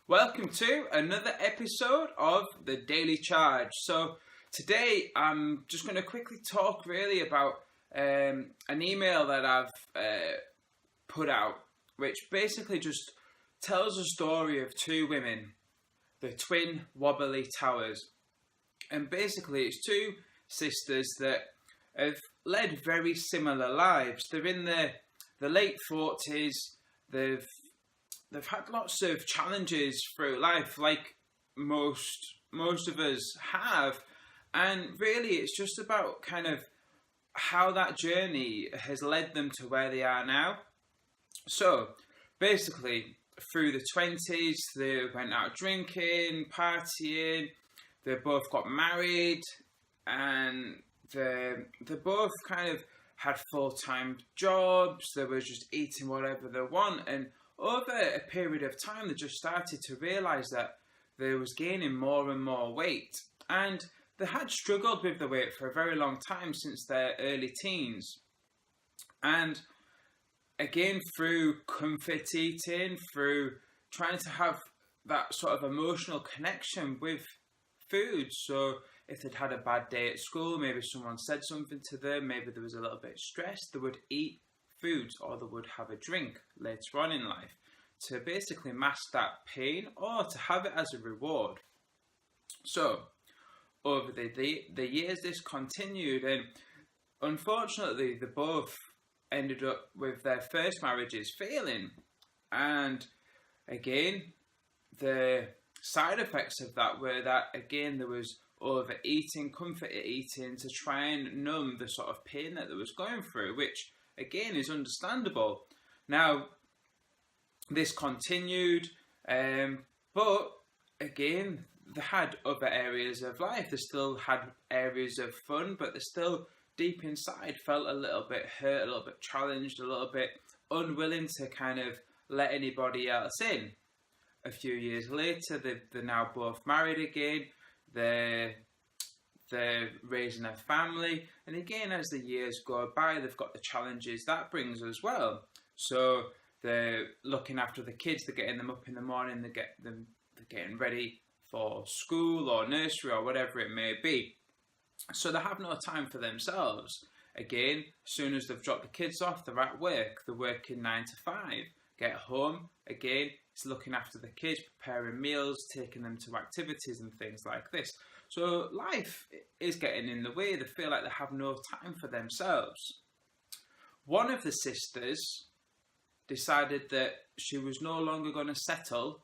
Welcome to another episode of the Daily Charge. So today I'm just going to quickly talk really about an email that I've put out, which basically just tells a story of two women, the twin Wobbly towers. And basically it's two sisters that have led very similar lives. They're in the late 40s. They've had lots of challenges through life, like most of us have, and really it's just about kind of how that journey has led them to where they are now. So basically, through the 20s, they went out drinking, partying. They both got married, and they both kind of had full-time jobs. They were just eating whatever they want, and over a period of time, they just started to realise that they was gaining more and more weight. And they had struggled with the weight for a very long time, since their early teens. And again, through comfort eating, through trying to have that sort of emotional connection with food. So if they'd had a bad day at school, maybe someone said something to them, maybe there was a little bit stressed, they would eat foods or they would have a drink later on in life to basically mask that pain or to have it as a reward. So over the years this continued, and unfortunately they both ended up with their first marriages failing. And again, the side effects of that were that again there was overeating, comfort eating to try and numb the sort of pain that they was going through, which again is understandable. Now this continued, but again they had other areas of life. They still had areas of fun, but they still deep inside felt a little bit hurt, a little bit challenged, a little bit unwilling to kind of let anybody else in. A few years later, they're now both married again. They're raising a family, and again, as the years go by, they've got the challenges that brings as well. So they're looking after the kids. They're getting them up in the morning. They're getting ready for school or nursery or whatever it may be. So they have no time for themselves. Again, as soon as they've dropped the kids off, they're at work. They're working 9 to 5. Get home, again, it's looking after the kids, preparing meals, taking them to activities and things like this. So life is getting in the way. They feel like they have no time for themselves. One of the sisters decided that she was no longer going to settle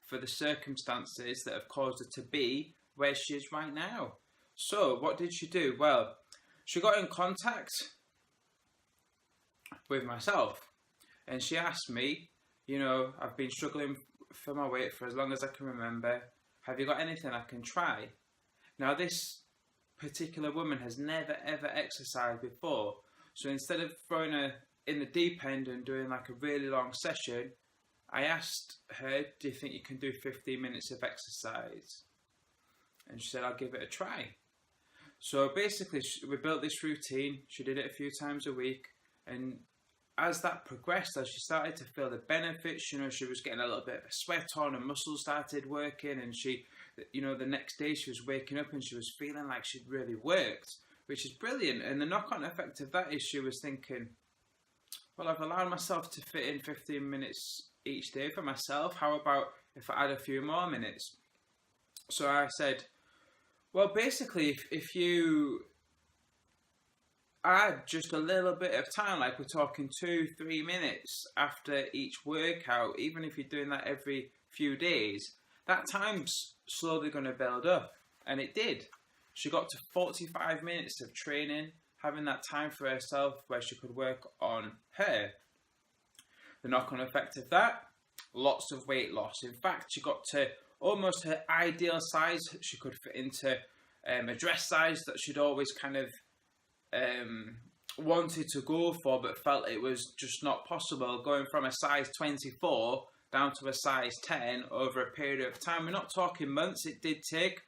for the circumstances that have caused her to be where she is right now. So what did she do? Well, she got in contact with myself, and she asked me, I've been struggling for my weight for as long as I can remember. Have you got anything I can try? Now, this particular woman has never ever exercised before. So instead of throwing her in the deep end and doing like a really long session, I asked her, do you think you can do 15 minutes of exercise? And she said, I'll give it a try. So basically, we built this routine. She did it a few times a week. And as that progressed, as she started to feel the benefits, she was getting a little bit of a sweat on, and muscles started working, and she, the next day she was waking up and she was feeling like she'd really worked, which is brilliant. And the knock-on effect of that is she was thinking, well, I've allowed myself to fit in 15 minutes each day for myself. How about if I add a few more minutes? So I said, well, basically, if you add just a little bit of time, like we're talking 2-3 minutes after each workout, even if you're doing that every few days, that time's slowly going to build up. And it did. She got to 45 minutes of training, having that time for herself where she could work on her. The knock-on effect of that, lots of weight loss. In fact, she got to almost her ideal size. She could fit into a dress size that she'd always kind of wanted to go for, but felt it was just not possible, going from a size 24 down to a size 10 over a period of time. We're not talking months. It did take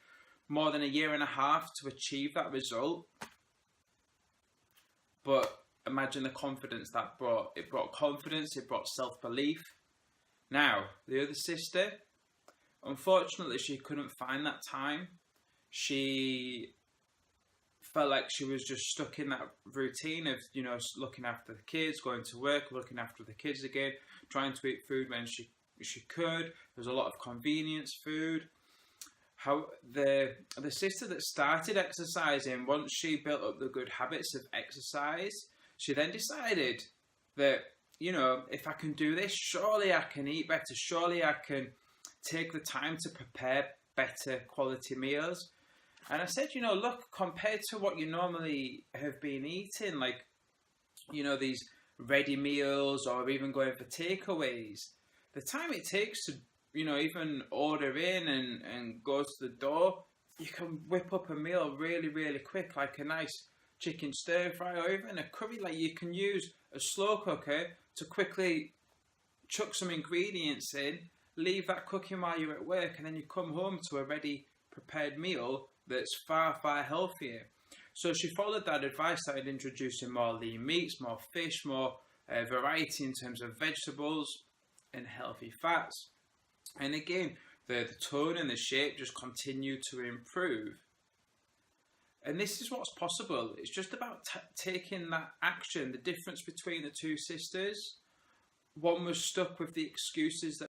more than 1.5 years to achieve that result, but imagine the confidence that brought. It brought confidence, it brought self-belief. Now, the other sister, unfortunately, she couldn't find that time. She felt like she was just stuck in that routine of, looking after the kids, going to work, looking after the kids again, trying to eat food when she could. There was a lot of convenience food. How the sister that started exercising, once she built up the good habits of exercise, she then decided that, if I can do this, surely I can eat better, surely I can take the time to prepare better quality meals. And I said, look, compared to what you normally have been eating, like, these ready meals or even going for takeaways, the time it takes to, even order in and go to the door, you can whip up a meal really, really quick, like a nice chicken stir fry or even a curry. Like, you can use a slow cooker to quickly chuck some ingredients in, leave that cooking while you're at work, and then you come home to a ready prepared meal that's far, far healthier. So she followed that advice, started introducing more lean meats, more fish, more variety in terms of vegetables and healthy fats. And again, the tone and the shape just continued to improve. And this is what's possible. It's just about taking that action. The difference between the two sisters, one was stuck with the excuses that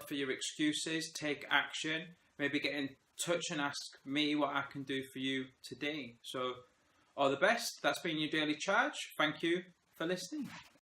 for your excuses, take action, maybe get in touch and ask me what I can do for you today. So all the best. That's been your daily charge. Thank you for listening.